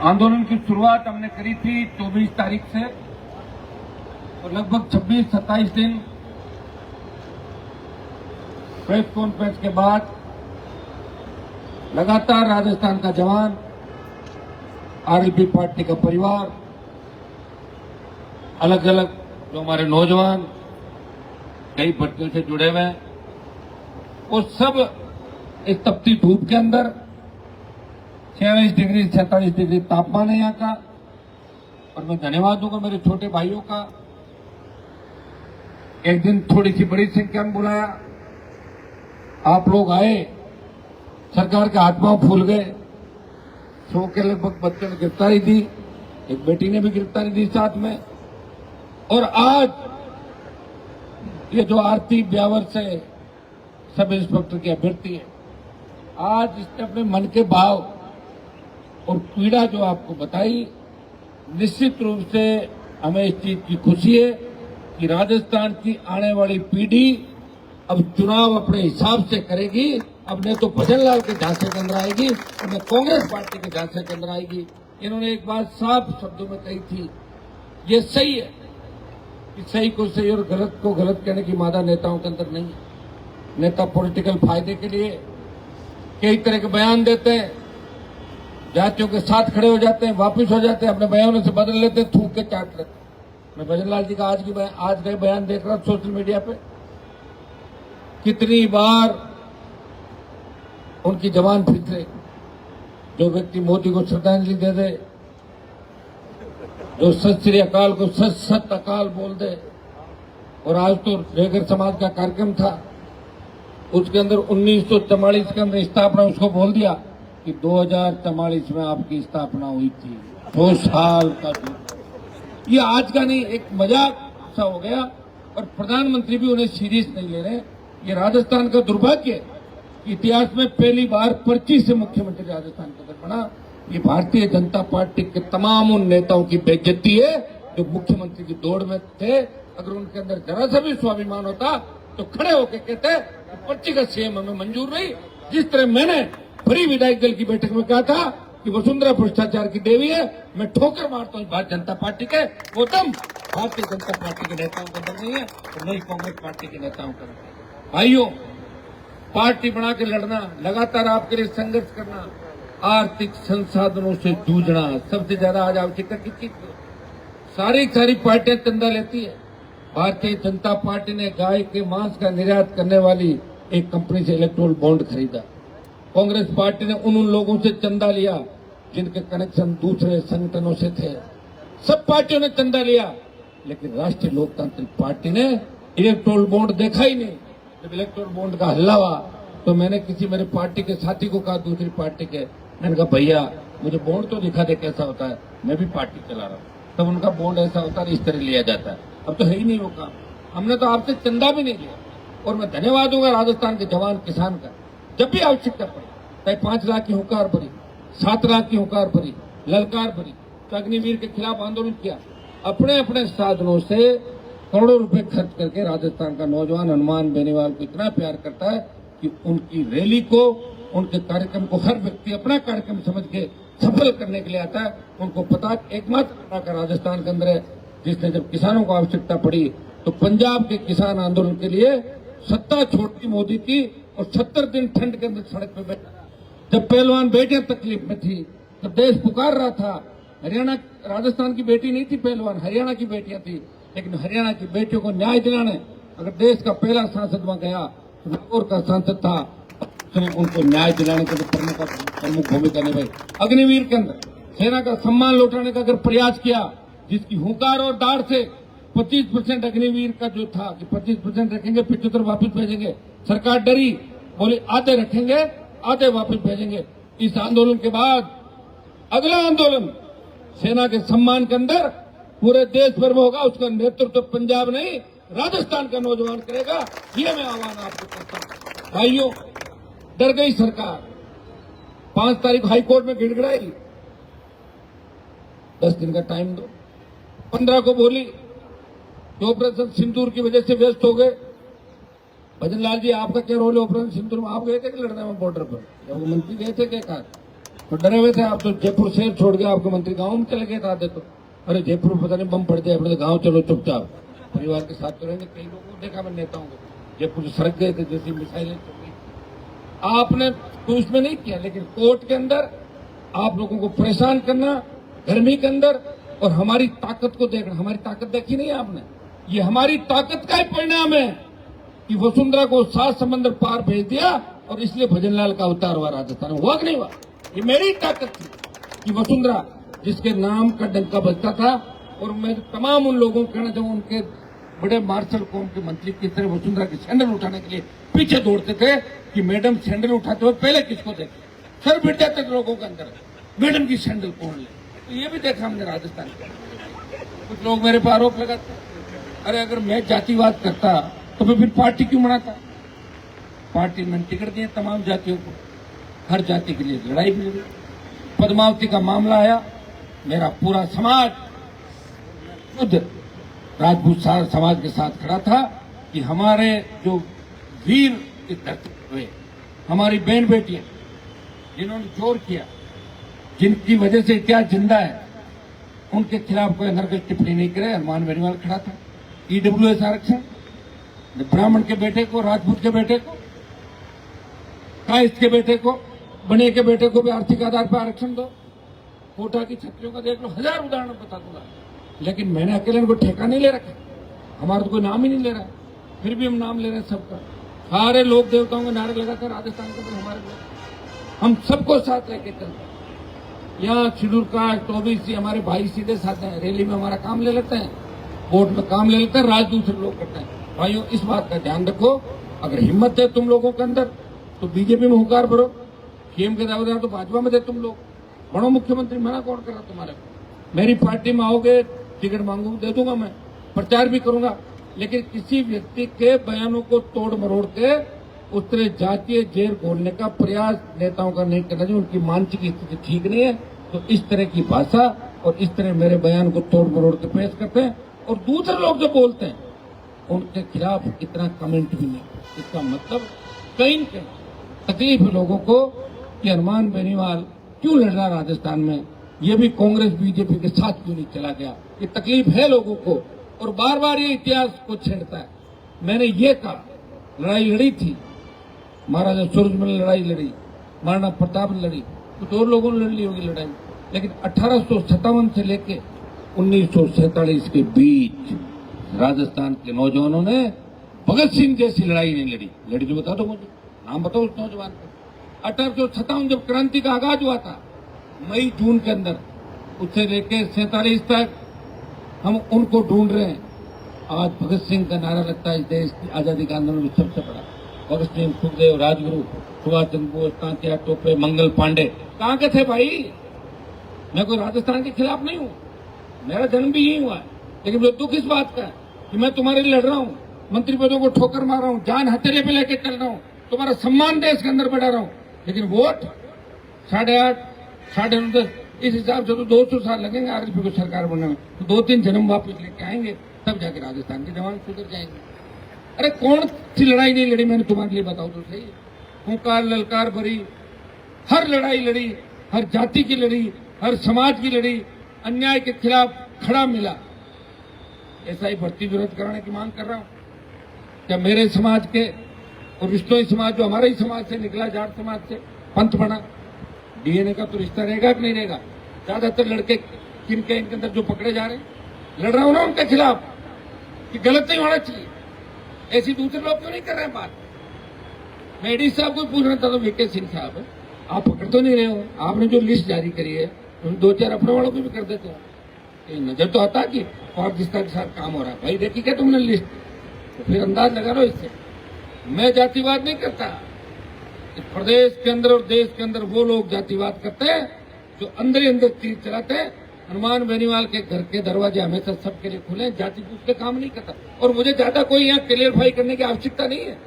आंदोलन की शुरुआत हमने करी थी 24 तारीख से और लगभग 26-27 दिन प्रेस कॉन्फ्रेंस के बाद लगातार राजस्थान का जवान, आरएलपी पार्टी का परिवार, अलग अलग जो हमारे नौजवान कई भट्टियों से जुड़े हुए हैं, वो सब इस तपती धूप के अंदर 46 डिग्री 47 डिग्री तापमान है यहाँ का। और मैं धन्यवाद दूंगा मेरे छोटे भाइयों का, एक दिन थोड़ी सी बड़ी संख्या में बुलाया, आप लोग आए, सरकार के हाथ पांव फूल गए। 100 के लगभग बच्चों ने गिरफ्तारी दी, एक बेटी ने भी गिरफ्तारी दी साथ में। और आज ये जो आरती ब्यावर से सब इंस्पेक्टर की अभ्यर्थी है, आज इसने अपने मन के भाव और पीड़ा जो आपको बताई, निश्चित रूप से हमें इस चीज की खुशी है कि राजस्थान की आने वाली पीढ़ी अब चुनाव अपने हिसाब से करेगी। अब ने तो भजन लाल के झांसे के अंदर आएगी और न कांग्रेस पार्टी के झांसे के अंदर आएगी। इन्होंने एक बात साफ शब्दों में कही थी, ये सही है कि सही को सही और गलत को गलत कहने की मादा नेताओं के अंदर नहीं है। नेता पॉलिटिकल फायदे के लिए कई तरह के बयान देते हैं, जातियों के साथ खड़े हो जाते हैं, वापिस हो जाते हैं, अपने बयानों से बदल लेते हैं, थूक के चाट लेते हैं। मैं भजन लाल जी का आज गए बयान देख रहा सोशल मीडिया पे, कितनी बार उनकी जबान फिसले। जो व्यक्ति मोदी को श्रद्धांजलि दे दे, जो सत श्री अकाल को सत सत अकाल बोल दे। और आज तो रेगर समाज का कार्यक्रम था, उसके अंदर 1944 के अंदर स्थापना उसको बोल दिया कि 2044 में आपकी स्थापना हुई थी। 2 साल का ये आज का नहीं, एक मजाक सा हो गया। और प्रधानमंत्री भी उन्हें सीरियस नहीं ले रहे। ये राजस्थान का दुर्भाग्य है, इतिहास में पहली बार पर्ची से मुख्यमंत्री राजस्थान का अंदर बना। ये भारतीय जनता पार्टी के तमाम उन नेताओं की बेइज्जती है जो मुख्यमंत्री की दौड़ में थे। अगर उनके अंदर जरा सा भी स्वाभिमान होता तो खड़े होकर कहते पर्ची का सीएम हमें मंजूर नहीं। जिस तरह मैंने भरी विधायक दल की बैठक में कहा था कि वसुंधरा भ्रष्टाचार की देवी है, मैं ठोकर मारता हूँ भारतीय जनता पार्टी के, वो दम भारतीय जनता पार्टी के नेताओं के अंदर नहीं है और नहीं कांग्रेस पार्टी के नेताओं के अंदर। भाइयों, पार्टी बना के लड़ना, लगातार आपके लिए संघर्ष करना, आर्थिक संसाधनों से जूझना, सबसे ज्यादा आज आवश्यकता की चीज सारी पार्टियां चंदा लेती है। भारतीय जनता पार्टी ने गाय के मांस का निर्यात करने वाली एक कंपनी से इलेक्ट्रोल बॉन्ड खरीदा। कांग्रेस पार्टी ने उन लोगों से चंदा लिया जिनके कनेक्शन दूसरे संगठनों से थे। सब पार्टियों ने चंदा लिया, लेकिन राष्ट्रीय लोकतांत्रिक पार्टी ने इलेक्ट्रोल बॉन्ड देखा ही नहीं। जब इलेक्ट्रोल बॉन्ड का हल्ला हुआ तो मैंने किसी मेरे पार्टी के साथी को कहा, दूसरी पार्टी के, मैंने कहा भैया मुझे बॉन्ड तो दिखा दे कैसा होता है, मैं भी पार्टी चला रहा हूँ। तब उनका बॉन्ड ऐसा होता है, इस तरह लिया जाता है। अब तो है ही नहीं वो काम, हमने तो आपसे चंदा भी नहीं लिया। और मैं धन्यवाद दूंगा राजस्थान के जवान किसान का, जब भी आवश्यकता पड़ी, चाहे 5 लाख की हुंकार भरी, 7 लाख की हुंकार भरी, ललकार भरी, तो अग्निवीर के खिलाफ आंदोलन किया। अपने अपने साधनों से करोड़ों रुपए खर्च करके राजस्थान का नौजवान हनुमान बेनीवाल को इतना प्यार करता है कि उनकी रैली को, उनके कार्यक्रम को हर व्यक्ति अपना कार्यक्रम समझ के सफल करने के लिए आता है। उनको पता एकमात्र का राजस्थान के अंदर है जिसने जब किसानों को आवश्यकता पड़ी तो पंजाब के किसान आंदोलन के लिए सत्ता छोड़ती मोदी की और 70 दिन ठंड के अंदर सड़क पे बैठा। जब पहलवान बेटियां तकलीफ में थी, जब देश पुकार रहा था, हरियाणा राजस्थान की बेटी नहीं थी पहलवान, हरियाणा की बेटियां थी। लेकिन हरियाणा की बेटियों को न्याय दिलाने अगर देश का पहला सांसद वहां गया, नागौर का सांसद था, उसने उनको न्याय दिलाने के लिए प्रमुख भूमिका निभाई। अग्निवीर के अंदर सेना का सम्मान लौटाने का अगर प्रयास किया, जिसकी हुंकार और दाढ़ से 25% अग्निवीर का जो था कि 25% रखेंगे, 75 वापस भेजेंगे। सरकार डरी, बोले आधे रखेंगे, आधे वापस भेजेंगे। इस आंदोलन के बाद अगला आंदोलन सेना के सम्मान के अंदर पूरे देश भर में होगा। उसका नेतृत्व पंजाब नहीं राजस्थान का नौजवान करेगा। ये मैं आह्वान आपको करता हूं। भाइयों, डर गई सरकार, 5 तारीख हाईकोर्ट में गिड़गिड़ाई, 10 दिन का टाइम दो। 15 को बोली कि ऑपरेशन सिंदूर की वजह से व्यस्त हो गए। भजन लाल जी, आपका क्या रोल है ऑपरेशन सिंदूर में? आप गए थे कि लड़ने में बॉर्डर पर? जब मंत्री गए थे क्या कहा? तो डरे हुए थे आप, तो जयपुर शहर छोड़ के आपके मंत्री गांव में चले गए थे तो। अरे जयपुर में पता नहीं बम पड़ जाए, अपने गांव चलो चुपचाप, परिवार के साथ तो रहेंगे। कई लोगों को देखा मैं नेताओं को, जयपुर से सड़क गए थे जैसी मिसाइलें चल रही। आपने तो उसमें नहीं किया, लेकिन कोर्ट के अंदर आप लोगों को परेशान करना, गर्मी के अंदर, और हमारी ताकत को देखना। हमारी ताकत देखी नहीं आपने? ये हमारी ताकत का ही परिणाम है कि वसुंधरा को 7 समंदर पार भेज दिया, और इसलिए भजनलाल का अवतार हुआ राजस्थान में। हुआ कि नहीं हुआ? ये मेरी ताकत थी कि वसुंधरा, जिसके नाम का डंका बजता था, और मैं तमाम उन लोगों को कहना चाहूँ, उनके बड़े मार्शल कौम के मंत्री किस तरह वसुंधरा के सैंडल उठाने के लिए पीछे दौड़ते थे कि मैडम सैंडल उठाते हुए पहले किसको देखे, सर फिट जाते थे लोगों के अंदर, मैडम की सैंडल कौन ले। तो ये भी देखा हमने राजस्थान के। कुछ लोग मेरे पर आरोप लगाते, अरे अगर मैं जातिवाद करता तो मैं फिर पार्टी क्यों बनाता? पार्टी में टिकट दिए तमाम जातियों को, हर जाति के लिए लड़ाई भी लड़ी। पद्मावती का मामला आया, मेरा पूरा समाज खुद राजपूत समाज के साथ खड़ा था कि हमारे जो वीर इस धरती हुए, हमारी बहन बेटियां जिन्होंने जोर किया, जिनकी वजह से इतिहास जिंदा है, उनके खिलाफ कोई अनर्गल टिप्पणी नहीं करे। हनुमान बेनीवाल खड़ा था। ईडब्ल्यूएस आरक्षण, ब्राह्मण के बेटे को, राजपूत के बेटे को, कायस्थ के बेटे को, बने के बेटे को भी आर्थिक आधार पर आरक्षण दो। कोटा की छत्रियों का देख लो, 1000 उदाहरण बता दूंगा। लेकिन मैंने अकेले को ठेका नहीं ले रखा, हमारा तो कोई नाम ही नहीं ले रहा है, फिर भी हम नाम ले रहे हैं सबका। सारे लोग देवताओं के नारे लगाकर राजस्थान के अंदर हमारे लोग, हम सबको साथ लेके चलते हैं। यहाँ शेड्यूल कास्ट, ओबीसी हमारे भाई सीधे साथ हैं, रैली में हमारा काम ले लेते हैं, वोट में काम ले लेते हैं, राज दूसरे लोग करते हैं। भाइयों, इस बात का ध्यान रखो, अगर हिम्मत है तुम लोगों के अंदर तो बीजेपी में हुंकार भरो, सीएम के दावेदार तो भाजपा में थे तुम लोग, बड़ो मुख्यमंत्री, मना कौन कर रहा तुम्हारे को? मेरी पार्टी में आओगे, टिकट मांगू दे दूंगा, मैं प्रचार भी करूंगा, लेकिन किसी व्यक्ति के बयानों को तोड़ मरोड़ के उस तरह जातीय जेर घोलने का प्रयास नेताओं का नहीं करना चाहिए। उनकी मानसिक स्थिति ठीक नहीं है, तो इस तरह की भाषा और इस तरह मेरे बयान को तोड़ मरोड़ के पेश करते हैं, और दूसरे लोग जो बोलते हैं उनके खिलाफ इतना कमेंट भी नहीं। इसका मतलब कहीं तकलीफ है लोगों को कि हनुमान बेनीवाल क्यों लड़ रहा राजस्थान में, ये भी कांग्रेस बीजेपी के साथ क्यों नहीं चला गया, ये तकलीफ है लोगों को, और बार बार ये इतिहास को छेड़ता है। मैंने ये कहा, लड़ाई लड़ी थी, महाराजा सूरजमल ने लड़ाई लड़ी, महाराणा प्रताप ने लड़ी, कुछ और लोगों ने लड़ ली होगी लड़ाई, लेकिन 1857 से लेके 1947 के बीच राजस्थान के नौजवानों ने भगत सिंह जैसी लड़ाई नहीं लड़ी। लड़ी तो बता दो मुझे, नाम बताओ उस नौजवान को। 1857 जब क्रांति का आगाज हुआ था, मई जून के अंदर, उससे लेकर 47 तक हम उनको ढूंढ रहे हैं। आज भगत सिंह का नारा लगता है इस देश की आजादी का आंदोलन में सबसे बड़ा। भगत सिंह, सुखदेव, राजगुरु, सुभाष चंद्र बोस, तात्या टोपे, मंगल पांडे कहाँ के थे भाई? मैं कोई राजस्थान के खिलाफ नहीं हूँ, मेरा जन्म भी यही हुआ है, लेकिन मुझे दुख इस बात का है कि मैं तुम्हारे लिए लड़ रहा हूँ, मंत्री पदों को ठोकर मार रहा हूँ, जान हथेली पे लेके चल रहा हूँ, तुम्हारा सम्मान देश के अंदर बढ़ा रहा हूँ, लेकिन वोट 8.5, 9.5 इस हिसाब से तो 200 साल लगेंगे आरएलपी को सरकार बनने में, तो 2-3 जन्म वापस लेके आएंगे, तब जाके राजस्थान के जवान सुधर जाएंगे। अरे कौन सी लड़ाई नहीं लड़ी मैंने तुम्हारे लिए, बताओ तो सही। हुंकार ललकार भरी, हर लड़ाई लड़ी, हर जाति की लड़ी, हर समाज की लड़ी, अन्याय के खिलाफ खड़ा मिला। ऐसा ही भर्ती विरोध कराने की मांग कर रहा हूं। क्या मेरे समाज के और विष्णोई समाज जो हमारे ही समाज से निकला, जाट समाज से पंथ बना, डीएनए का तो रिश्ता रहेगा कि नहीं रहेगा? ज्यादातर लड़के किनके इनके अंदर जो पकड़े जा रहे हैं, लड़ रहा हूं ना उनके खिलाफ कि गलत नहीं होना चाहिए। ऐसी दूसरे लोग क्यों नहीं कर रहे हैं बात? मैं एडी साहब को पूछ रहा था, तो वीके सिंह साहब आप पकड़ तो नहीं रहे हो, आपने जो लिस्ट जारी करी है तो 2-4 अपने वालों को भी कर देते हो। नजर तो आता कि पारदर्शिता के साथ काम हो रहा है। भाई देखी क्या तुमने लिस्ट, तो फिर अंदाज लगा लो इससे। मैं जातिवाद नहीं करता। इस प्रदेश के अंदर और देश के अंदर वो लोग जातिवाद करते हैं जो अंदर ही अंदर तीर चलाते हैं। हनुमान बेनीवाल के घर के दरवाजे हमेशा सबके लिए खुले हैं, जाति पूछ के काम नहीं करता। और मुझे ज्यादा कोई यहाँ क्लियरफाई करने की आवश्यकता नहीं है।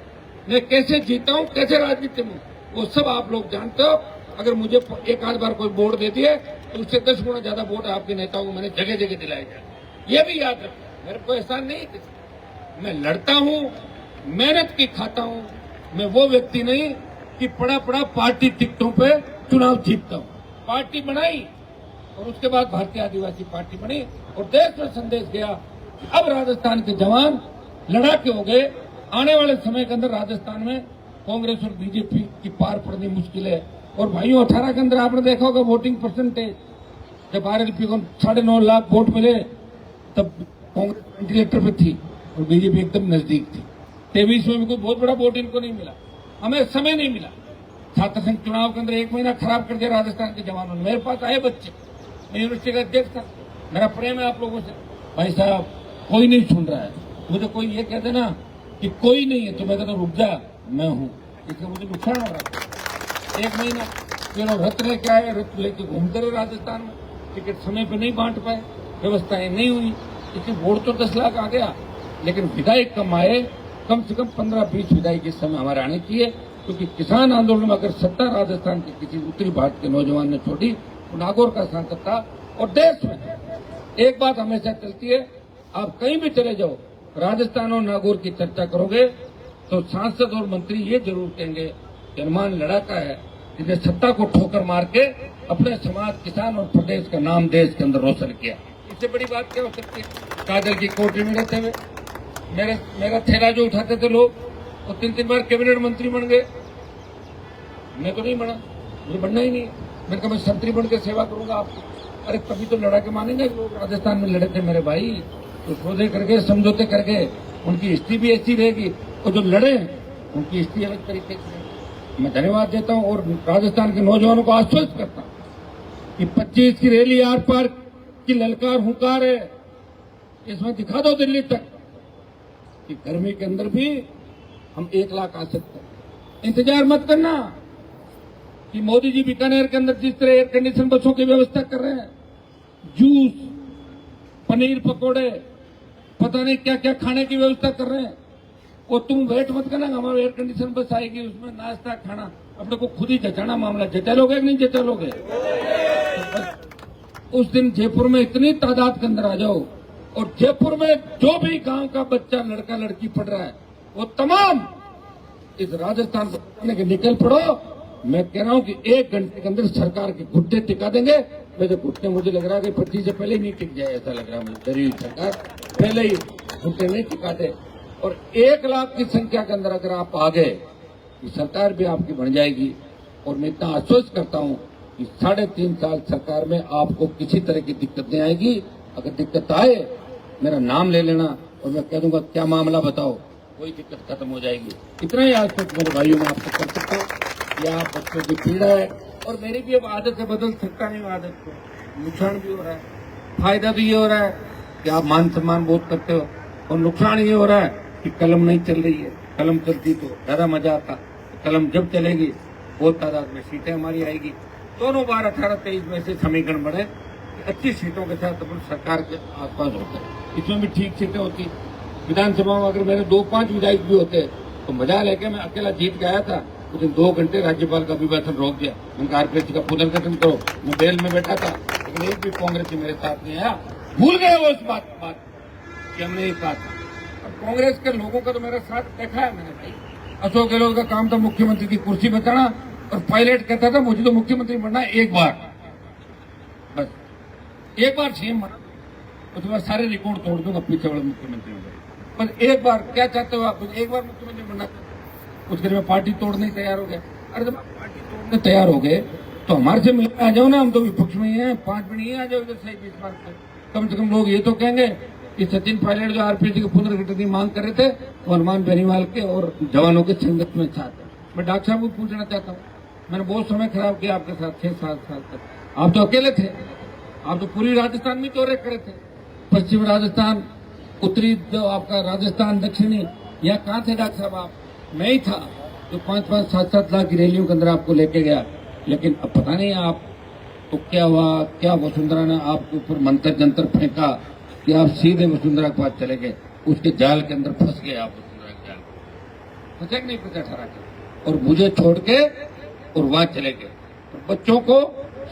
मैं कैसे जीता हूँ, कैसे राजनीति में, वो सब आप लोग जानते हो। अगर मुझे एक आध बार कोई वोट दे दिए तो उससे 10 गुना ज्यादा वोट आपके नेताओं को मैंने जगह जगह दिलाए जाए, ये भी याद रखो। मेरे को एहसान नहीं है, मैं लड़ता हूँ, मेहनत की खाता हूँ। मैं वो व्यक्ति नहीं कि पड़ा पड़ा पार्टी टिकटों पे चुनाव जीतता हूँ। पार्टी बनाई और उसके बाद भारतीय आदिवासी पार्टी बनी और देश में संदेश गया कि अब राजस्थान के जवान लड़ाके हो गए। आने वाले समय के अंदर राजस्थान में कांग्रेस और बीजेपी की पार पड़नी मुश्किल है। और भाइयों 18 के अंदर आपने देखा होगा वोटिंग परसेंटेज, जब आरएलपी को 9.5 लाख वोट मिले तब कांग्रेस वेंटिलेटर पे थी और बीजेपी एकदम नजदीक थी। 23 में भी कोई बहुत बड़ा वोट इनको नहीं मिला, हमें समय नहीं मिला। छात्र संघ चुनाव के अंदर 1 महीना खराब कर दिया राजस्थान के जवानों ने। मेरे पास आए बच्चे, मैं यूनिवर्सिटी का अध्यक्ष था, मेरा प्रेम है आप लोगों से। भाई साहब कोई नहीं सुन रहा है, मुझे कोई ये कह देना कि कोई नहीं है तो मैं कहता रुक जा, मैं हूं, इसलिए मुझे नुकसान हो रहा है। 1 महीना फिर रथ लेके आए, रथ लेके घूमते रहे राजस्थान में, टिकट समय पे नहीं बांट पाए, व्यवस्थाएं नहीं हुई, इसलिए वोट तो 10 लाख आ गया, लेकिन विधायक कम आए। कम से कम 15-20 विधायक इस समय हमारे आने चाहिए, क्योंकि किसान आंदोलन में अगर सत्ता राजस्थान के किसी उत्तरी भारत के नौजवान ने छोड़ी तो नागौर का सांसद था। और देश में एक बात हमेशा चलती है, आप कहीं भी चले जाओ, राजस्थान और नागौर की चर्चा करोगे तो सांसद और मंत्री ये जरूर कहेंगे कि हनुमान लड़ाका है जिसने सत्ता को ठोकर मार के अपने समाज, किसान और प्रदेश का नाम देश के अंदर रोशन किया। इससे बड़ी बात क्या हो सकती है? काजल की कोठरी में रहते हुए मेरा थैला जो उठाते थे लोग, वो 3-3 बार कैबिनेट मंत्री बन गए। मैं तो नहीं बना, मुझे बनना ही नहीं। मैंने कहा मैं संतरी बन के सेवा करूंगा आपकी। अरे तभी तो लड़ा के मानेंगे लोग। राजस्थान में लड़े थे मेरे भाई, तो सौदे करके, समझौते करके, उनकी हिस्ट्री भी ऐसी रहेगी। और जो लड़े उनकी हिस्ट्री अलग तरीके से। मैं धन्यवाद देता हूं और राजस्थान के नौजवानों को आश्वस्त करता हूं कि 25 की रैली आर पार की ललकार हुंकार है, इसमें दिखा दो दिल्ली तक कि गर्मी के अंदर भी हम 1 लाख आ सकते हैं। इंतजार मत करना कि मोदी जी बीकानेर के अंदर जिस तरह एयर कंडीशन बसों की व्यवस्था कर रहे हैं, जूस, पनीर पकोड़े, पता नहीं क्या क्या खाने की व्यवस्था कर रहे हैं, वो तुम वेट मत करना, हमारी एयर कंडीशन बस आएगी, उसमें नाश्ता खाना, अपने को खुद ही जचाना मामला। जचा लोगे कि नहीं जचा लोगे? उस दिन जयपुर में इतनी तादाद के अंदर आ जाओ और जयपुर में जो भी गांव का बच्चा, लड़का लड़की पढ़ रहा है, वो तमाम इस राजस्थान को निकल पड़ो। मैं कह रहा हूं कि 1 घंटे के अंदर सरकार के घुट्टे टिका देंगे। वैसे घुट्टे मुझे लग रहा है कि 25 से पहले नहीं टिक जाए, ऐसा लग रहा है मुझे। डरी हुई सरकार पहले ही घुट्टे नहीं टिकाते। और 1 लाख की संख्या के अंदर अगर आप आ गए, सरकार भी आपकी बन जाएगी। और मैं इतना आश्वस्त करता हूं कि 3.5 साल सरकार में आपको किसी तरह की दिक्कत नहीं आएगी। अगर दिक्कत आए मेरा नाम ले लेना और मैं कह दूंगा क्या मामला बताओ, कोई दिक्कत खत्म हो जाएगी। इतना ही आज तक मेरे भाइयों में आपसे कर सकता हूँ। या बच्चों की पीड़ा है और मेरी भी अब आदत से बदल सकता नहीं हूँ आदत को। नुकसान भी हो रहा है, फायदा भी ये हो रहा है कि आप मान सम्मान बहुत करते हो, और नुकसान ये हो रहा है कि कलम नहीं चल रही है। कलम चलती तो ज्यादा मजा आता। कलम जब चलेगी बहुत तादाद में सीटें हमारी आएगी। दोनों बार 18-23 में से समीकरण बढ़े, अच्छी सीटों के साथ अपन सरकार के आसपास होते हैं। इसमें भी ठीक सीटें होती। विधानसभा में अगर मेरे 2-5 विधायक भी होते तो मजा लेके मैं अकेला जीत के आया था। उस दिन 2 घंटे राज्यपाल का अभिभाषण रोक दिया। उनका आरपीएससी का पुनर्गठन करो। मैं बेल में बैठा था, लेकिन एक भी कांग्रेसी मेरे साथ नहीं आया। भूल गए वो उस बात कि हमने ये कहा था। और कांग्रेस के लोगों का तो मेरा साथ देखा है मैंने भाई। अशोक गहलोत का काम था मुख्यमंत्री की कुर्सी बचाना, और पायलट कहता था मुझे तो मुख्यमंत्री बनना है 1 बार, बस 1 बार सीएम बना, उसके बाद सारे रिकॉर्ड तोड़ दूंगा पीछे वाले मुख्यमंत्री में। बस 1 बार क्या चाहते हो आप? 1 बार मुख्यमंत्री बनना। उसके लिए पार्टी तोड़ने तैयार हो गए। अरे जब आप पार्टी तोड़ने तैयार हो गए तो हमारे से मिलकर आ जाओ ना, हम तो विपक्ष में ही हैं, 5 मिनट ही आ जाओ इधर सही बीच बात पर। कम से कम लोग ये तो कहेंगे कि सचिन पायलट जो आरपीएससी के पुनर्गठन की मांग कर रहे थे वो हनुमान बेनीवाल के और जवानों के संगत में साथ है। मैं डॉक्टर साहब को पूछना चाहता हूँ, मैंने बहुत समय खराब किया आपके साथ 6-7 साल तक। आप तो अकेले थे, आप तो पूरी राजस्थान में दौरे करे थे। पश्चिम राजस्थान, उत्तरी जो आपका राजस्थान, दक्षिणी, यहाँ कहाँ थे डॉक्टर साहब आप? मैं ही था जो 5-5, 7-7 लाख की रैलियों के अंदर आपको लेके गया। लेकिन अब पता नहीं आप तो क्या हुआ, क्या वसुंधरा ने आपके ऊपर मंत्र जंतर फेंका कि आप सीधे वसुंधरा के पास चले गए। उसके जाल के अंदर फंस गए आप, वसुंधरा के जाल में फंसे नहीं 50-18 के, और मुझे छोड़ के और वहां चले गए। और बच्चों को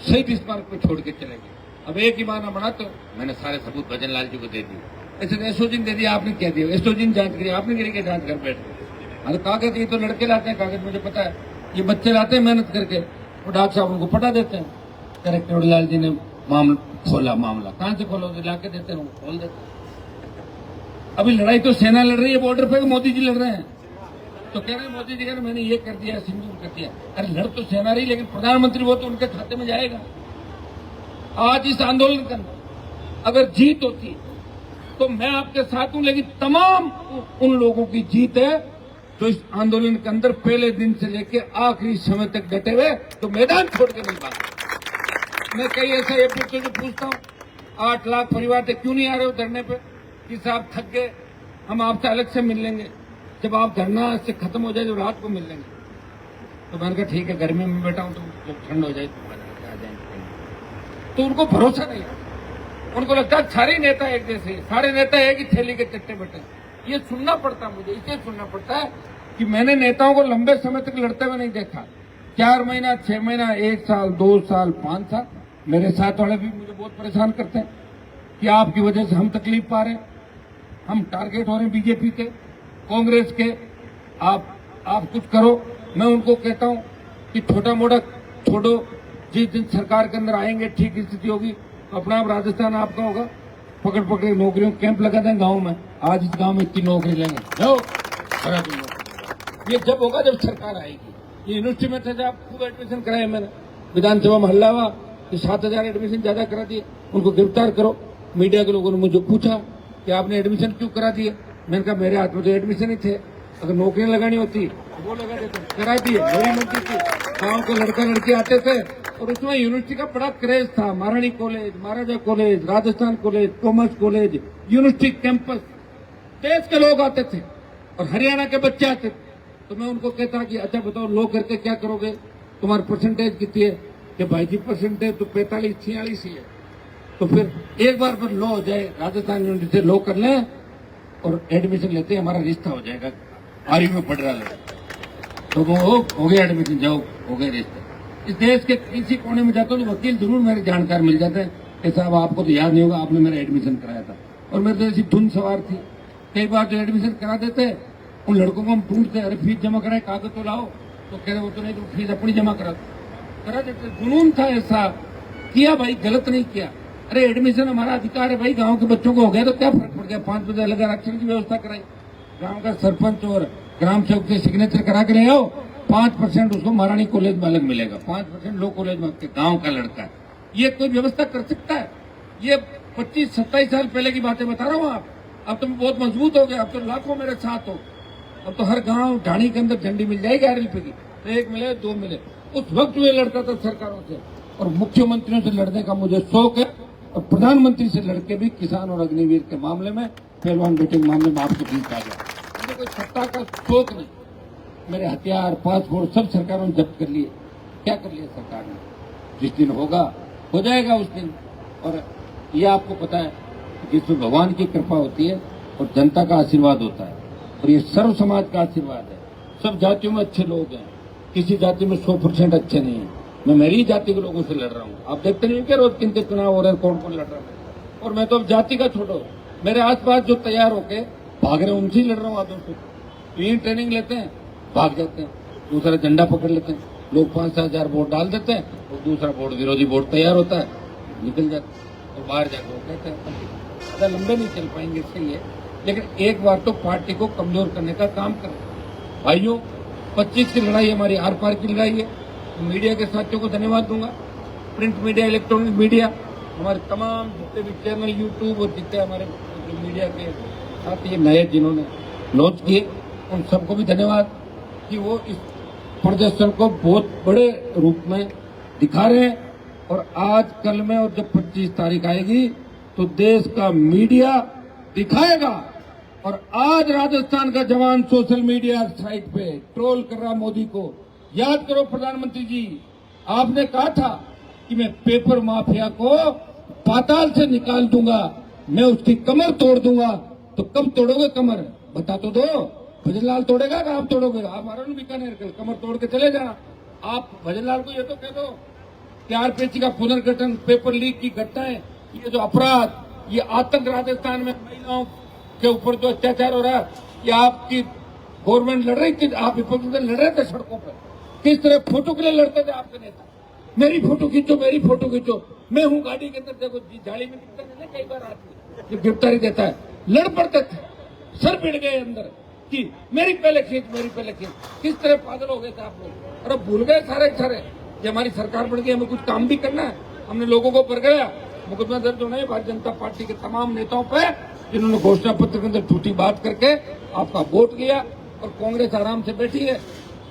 शहीद स्मारक पे छोड़ के चले गए। अब एक ही माना बना तो मैंने सारे सबूत भजन लाल जी को दे दिए। ऐसे एस्ट्रोजन दे दिया, आपने क्या दिया? एस्ट्रोजन जांच करी आपने, गिरी के जांच कर बैठ गए। अरे कागज ये तो लड़के लाते हैं, कागज मुझे पता है, ये बच्चे लाते हैं मेहनत करके, और डॉक्टर साहब उनको पटा देते हैं। कलेक्टर उड़ीलाल जी ने खोला मामला। कहां से खोला? लाके देते हैं, खोल देते। अभी लड़ाई तो सेना लड़ रही है बॉर्डर पे, मोदी जी लड़ रहे हैं। तो कह रहे हैं मोदी जी कह रहे मैंने ये कर दिया, सिंदूर कर दिया। अरे लड़ तो सेना रही, लेकिन प्रधानमंत्री वो तो उनके खाते में जाएगा। आज इस आंदोलन का अगर जीत होती तो मैं आपके साथ हूं, लेकिन तमाम उन लोगों की जीत है जो इस आंदोलन के अंदर पहले दिन से लेकर आखिरी समय तक डटे हुए, तो मैदान छोड़ के नहीं भागे। मैं कई ऐसा ये पूछता हूं, 8 लाख परिवार थे, क्यों नहीं आ रहे हो धरने पे? कि साहब थक गए, हम आपसे अलग से मिल लेंगे, जब आप धरना से खत्म हो जाए तो रात को मिल लेंगे। तो मैंने कहा ठीक है, गर्मी में बैठा हूं, तो जब ठंड हो जाए तो आ जाएंगे। तो उनको भरोसा नहीं है, उनको लगता है सारे नेता एक जैसे, सारे नेता एक ही थैली के चट्टे बटे। ये सुनना पड़ता है मुझे, इसे सुनना पड़ता है कि मैंने नेताओं को लंबे समय तक लड़ते हुए नहीं देखा। 4 महीना, 6 महीना, 1 साल, 2 साल, 5 साल। मेरे साथ वाले भी मुझे बहुत परेशान करते हैं कि आपकी वजह से हम तकलीफ पा रहे हैं, हम टारगेट हो रहे हैं बीजेपी के, कांग्रेस के, आप कुछ करो। मैं उनको कहता हूं कि छोटा मोटा छोड़ो, जिस दिन सरकार के अंदर आएंगे ठीक स्थिति होगी, अपना आप राजस्थान आपका होगा। पकड़ पकड़ नौकरियों कैंप लगा दें गांव में, आज इस गांव में इतनी नौकरी लेंगे, जाओ करा दूंगा। ये जब होगा जब सरकार आएगी। ये यूनिवर्सिटी में थे जब खूब एडमिशन कराए मैंने, विधानसभा में हल्ला हुआ कि 7,000 एडमिशन ज्यादा करा दिए, उनको गिरफ्तार करो। मीडिया के लोगों ने मुझे पूछा कि आपने एडमिशन क्यों करा दिए? मैंने कहा मेरे हाथ में तो एडमिशन ही थे, अगर नौकरियां लगानी होती तो वो लगा देते, करा दिए। मेरी मर्जी थी। गाँव के लड़का लड़की आते थे और उसमें यूनिवर्सिटी का बड़ा क्रेज था। Maharani college, Maharaja college, Rajasthan college, commerce college, university campus, देश के लोग आते थे और हरियाणा के बच्चे आते थे। तो मैं उनको कहता कि अच्छा बताओ लॉ करके क्या करोगे, तुम्हारी परसेंटेज कितनी है? कि भाई जी परसेंटेज तो 45-46 ही है। तो फिर एक बार पर लॉ हो जाए, राजस्थान यूनिवर्सिटी से लॉ कर लें और एडमिशन लेते हैं, हमारा रिश्ता हो जाएगा। आर्मी में पढ़ रहा है तो वो हो गया एडमिशन, जाओ हो गए रिश्ते। इस देश के किसी कोने में जाता हूं तो वकील जरूर मेरे जानकार मिल जाते हैं कि साहब आपको तो याद नहीं होगा, आपने मेरा एडमिशन कराया था। और मेरे तो ऐसी धुन सवार थी, कई बार जो एडमिशन करा देते उन लड़कों को हम ढूंढते, अरे फीस जमा कराए, कागज तो लाओ, तो कह रहे वो तो नहीं, तो फीस अपनी जमा करा देते। जुनून था ऐसा, किया भाई, गलत नहीं किया। अरे एडमिशन हमारा अधिकार है भाई, गांव के बच्चों को हो गया तो क्या फर्क पड़ गया? 5 बजे अलग आरक्षण की व्यवस्था कराई, गांव का सरपंच और ग्राम सेवक से सिग्नेचर करा के ले आओ, 5% उसको महारानी कॉलेज में अलग मिलेगा, 5% लो कॉलेज में गांव का लड़का है। ये कोई व्यवस्था कर सकता है? ये 25-27 साल पहले की बातें बता रहा हूँ आप। अब तुम बहुत मजबूत हो गए, अब तो लाखों मेरे साथ हो। अब तो हर गांव ढाणी के अंदर झंडी मिल जाएगी RLP की, तो 1 मिले 2 मिले। उस वक्त में लड़ता था सरकारों से, और मुख्यमंत्रियों से लड़ने का मुझे शौक है, और प्रधानमंत्री से लड़के भी किसान और अग्निवीर के मामले में, पहलवान बेटे के मामले में आपको जीत आ गया। मुझे कोई सत्ता का शौक नहीं। मेरे हथियार, पासपोर्ट सब सरकारों ने जब्त कर लिए। क्या कर लिया सरकार ने? जिस दिन होगा हो जाएगा उस दिन। और ये आपको पता है जिसमें भगवान की कृपा होती है और जनता का आशीर्वाद होता है, और ये सर्व समाज का आशीर्वाद है। सब जातियों में अच्छे लोग हैं, किसी जाति में 100% अच्छे नहीं है। मैं मेरी जाति के लोगों से लड़ रहा हूँ। आप देखते नहीं क्या रोज किन के चुनाव हो रहे हैं, कौन कौन लड़ रहा है। और मैं तो अब जाति का छोड़ो, मेरे आसपास जो तैयार होके भाग रहे हैं उनसे ही लड़ रहा हूँ। आदमी से यही ट्रेनिंग लेते हैं, भाग जाते हैं, दूसरा झंडा पकड़ लेते हैं। लोग 5-7 हजार वोट डाल देते हैं और दूसरा वोट, विरोधी वोट तैयार होता है, निकल जाते हैं और बाहर जाकर वो कहते हैं ज्यादा लंबे नहीं चल पाएंगे। सही है, लेकिन एक बार तो पार्टी को कमजोर करने का काम करें भाइयों। 25 की लड़ाई हमारी आर पार की लड़ाई है। मीडिया के साथियों को धन्यवाद दूंगा, प्रिंट मीडिया, इलेक्ट्रॉनिक मीडिया, हमारे तमाम जितने भी चैनल, यूट्यूब और जितने हमारे मीडिया के साथी नए जिन्होंने लॉन्च किए, उन सबको भी धन्यवाद कि वो इस प्रदर्शन को बहुत बड़े रूप में दिखा रहे हैं। और आज कल में, और जब 25 तारीख आएगी तो देश का मीडिया दिखाएगा। और आज राजस्थान का जवान सोशल मीडिया साइट पे ट्रोल कर रहा मोदी को। याद करो प्रधानमंत्री जी, आपने कहा था कि मैं पेपर माफिया को पाताल से निकाल दूंगा, मैं उसकी कमर तोड़ दूंगा। तो कब तोड़ोगे कमर? बता तो दो। भजनलाल तोड़ेगा कि आप तोड़ोगे? आप आ रहे हो बीकानेर, कमर तोड़ के चले जाना। आप भजनलाल को ये तो कह दो कि RPC का पुनर्गठन, पेपर लीक की घटनाएं, ये जो अपराध, ये आतंक राजस्थान में महिलाओं के ऊपर जो अत्याचार हो रहा है, ये आपकी गवर्नमेंट लड़ रही थी, आप विपक्ष से लड़ रहे थे सड़कों पर। किस तरह फोटो के लिए लड़ते थे आपके नेता? मेरी फोटो खींचो, मेरी फोटो खींचो। मैं हूं गाड़ी के अंदर, देखो जाली में दिखता है ना कई बार आदमी जो गिरफ्तारी देता है, लड़ पड़ते थे, सर पिट गए अंदर कि मेरी पहले खींच, मेरी पहले खींच। किस तरह पागल हो गए थे आप लोग, और अब भूल गए सारे सारे कि हमारी सरकार बन गई, हमें कुछ काम भी करना है। हमने लोगों को पर गया मुकदमा दर्ज होना है भारतीय जनता पार्टी के तमाम नेताओं पर, जिन्होंने घोषणा पत्र के अंदर झूठी बात करके आपका वोट लिया, और कांग्रेस आराम से बैठी है।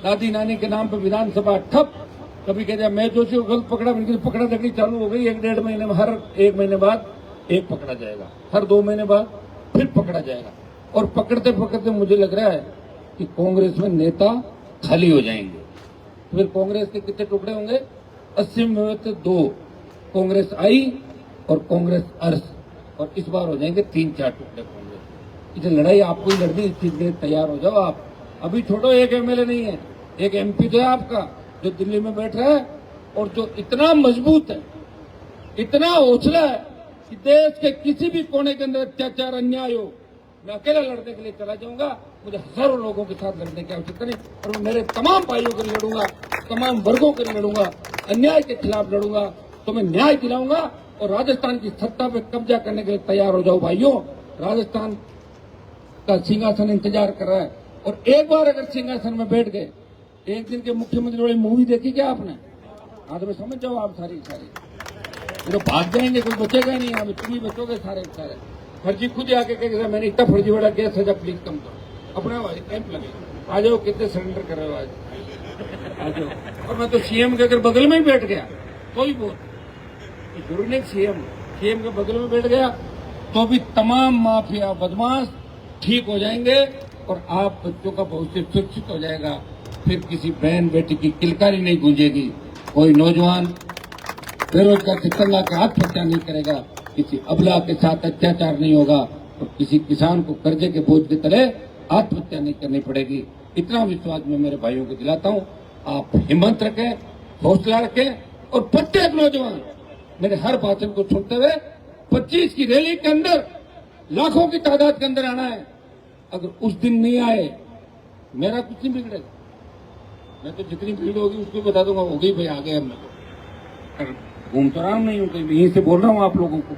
दादी नानी के नाम पर विधानसभा ठप। कभी कहते मैं जोशी को गलत पकड़ा, बिल्कुल पकड़ा दकड़ी चालू हो गई। 1-1.5 महीने में, हर 1 महीने बाद एक पकड़ा जाएगा, हर 2 महीने बाद फिर पकड़ा जाएगा। और पकड़ते पकड़ते मुझे लग रहा है कि कांग्रेस में नेता खाली हो जाएंगे। फिर कांग्रेस के कितने टुकड़े होंगे? 80 में से 2 कांग्रेस आई और कांग्रेस अर्स, और इस बार हो जाएंगे 3-4 टुकड़े कांग्रेस। इसे लड़ाई आपको ही लड़नी, इस चीज के लिए तैयार हो जाओ आप। अभी छोड़ो, एक एमएलए नहीं है, एक एमपी तो है आपका जो दिल्ली में बैठ रहा है, और जो इतना मजबूत है, इतना हौसला है कि देश के किसी भी कोने के अंदर अत्याचार अन्याय हो, मैं अकेला लड़ने के लिए चला जाऊंगा। मुझे हजारों लोगों के साथ लड़ने की आवश्यकता नहीं, और मैं मेरे तमाम भाइयों के लिए लड़ूंगा, तमाम वर्गों के लिए लड़ूंगा, अन्याय के खिलाफ लड़ूंगा, तो मैं न्याय दिलाऊंगा। और राजस्थान की सत्ता पे कब्जा करने के लिए तैयार हो जाओ भाइयों। राजस्थान का सिंहासन इंतजार कर रहा है, और एक बार अगर सिंहासन में बैठ गए, एक दिन के मुख्यमंत्री वाली मूवी देखी क्या आपने? हाँ, तो मैं समझ जाओ आप सारी तो भाग जाएंगे, कोई बचेगा ही नहीं। यहाँ तुम ही बचोगे सारे सारे। फर्जी खुद ही आके कहेगा मैंने इतना फर्जी वाला किया, सजा प्लीज कम करो। अपना कैंप लगे, आ जाओ, कितने सरेंडर कर रहे हो आज, आ जाओ। और मैं तो सीएम के अगर बगल में ही बैठ गया तो ही बहुत जरूरी नहीं, सीएम के बगल में बैठ गया तो भी तमाम माफिया बदमाश ठीक हो जाएंगे, और आप बच्चों का भविष्य सुरक्षित हो जाएगा। फिर किसी बहन बेटी की किलकारी नहीं गूंजेगी, कोई नौजवान बेरोजगार से तंग के आत्महत्या नहीं करेगा, किसी अबला के साथ अत्याचार नहीं होगा, और किसी किसान को कर्जे के बोझ के तले आत्महत्या नहीं करनी पड़ेगी। इतना विश्वास मैं मेरे भाइयों को दिलाता हूँ। आप हिम्मत रखें, हौसला रखें, और प्रत्येक नौजवान मेरे हर भाषण को सुनते हुए 25 की रैली के अंदर लाखों की तादाद के अंदर आना है। अगर उस दिन नहीं आए, मेरा कुछ नहीं बिगड़ेगा। मैं तो जितनी भीड़ होगी उसको बता दूंगा, हो गई भाई, आ गए हम लोग। घूम तो रहा हूं, नहीं हूं कहीं, यहीं से बोल रहा हूं आप लोगों को।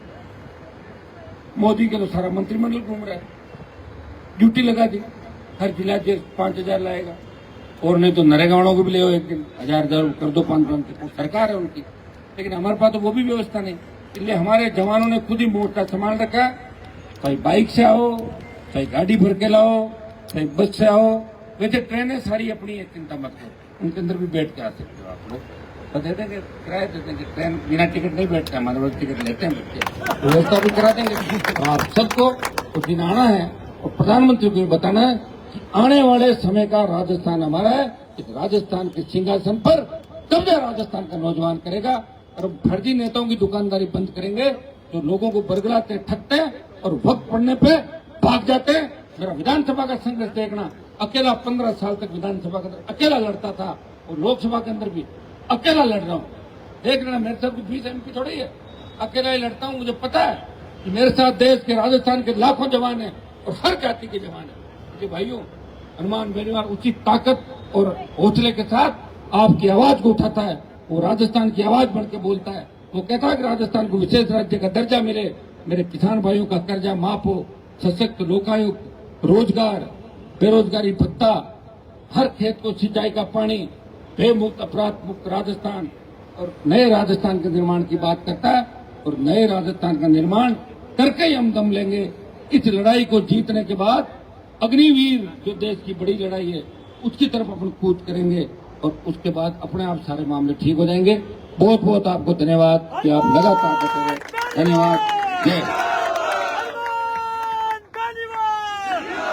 मोदी के तो सारा मंत्रिमंडल घूम रहा है, ड्यूटी लगा दी, हर जिला से 5,000 लाएगा, और नहीं तो नरेगा वालों को भी ले, एक दिन 1,000 कर दो, 500 की सरकार है उनकी। लेकिन हमारे पास तो वो भी व्यवस्था नहीं, इसलिए हमारे जवानों ने खुद ही मोर्चा संभाल रखा है। चाहे बाइक से आओ, चाहे गाड़ी भर के लाओ, चाहे बस से आओ। वैसे ट्रेनें सारी अपनी है, चिंता मत करो, उनके अंदर भी बैठ के आ सकते हो आप लोग। तो दे देंगे, किराया दे देंगे, ट्रेन बिना टिकट नहीं बैठते, हमारे लोग टिकट लेते हैं बच्चे, व्यवस्था भी करा देंगे। तो आप सबको उस दिन आना है, और प्रधानमंत्री को भी बताना है कि आने वाले समय का राजस्थान हमारा है। इस राजस्थान के सिंहासन पर कब्जा राजस्थान का नौजवान करेगा, और फर्जी नेताओं की दुकानदारी बंद करेंगे, जो लोगों को बरगलाते ठगते हैं और वक्त पड़ने पे भाग जाते हैं। मेरा विधानसभा का संघर्ष देखना, अकेला 15 साल तक विधानसभा के अंदर अकेला लड़ता था, और लोकसभा के अंदर भी अकेला लड़ रहा हूँ। देख रहे मेरे साथ 20 MP थोड़ी है, अकेला ही लड़ता हूँ। मुझे पता है कि मेरे साथ देश के, राजस्थान के लाखों जवान हैं, और हर जाति के जवान हैं। भाइयों, हनुमान बेनीवाल उसी ताकत और हौसले के साथ आपकी आवाज को उठाता है, वो राजस्थान की आवाज बढ़ के बोलता है। वो कहता है कि राजस्थान को विशेष राज्य का दर्जा मिले, मेरे किसान भाइयों का कर्जा माफ हो, सशक्त लोकायुक्त, रोजगार, बेरोजगारी भत्ता, हर खेत को सिंचाई का पानी, बेमुक्त अपराध मुक्त राजस्थान, और नए राजस्थान के निर्माण की बात करता है। और नए राजस्थान का निर्माण करके ही हम दम लेंगे। इस लड़ाई को जीतने के बाद अग्निवीर जो देश की बड़ी लड़ाई है, उसकी तरफ अपन कूच करेंगे, और उसके बाद अपने आप सारे मामले ठीक हो जाएंगे। बहुत बहुत आपको धन्यवाद कि आप लगातार करते रहे। धन्यवाद। जय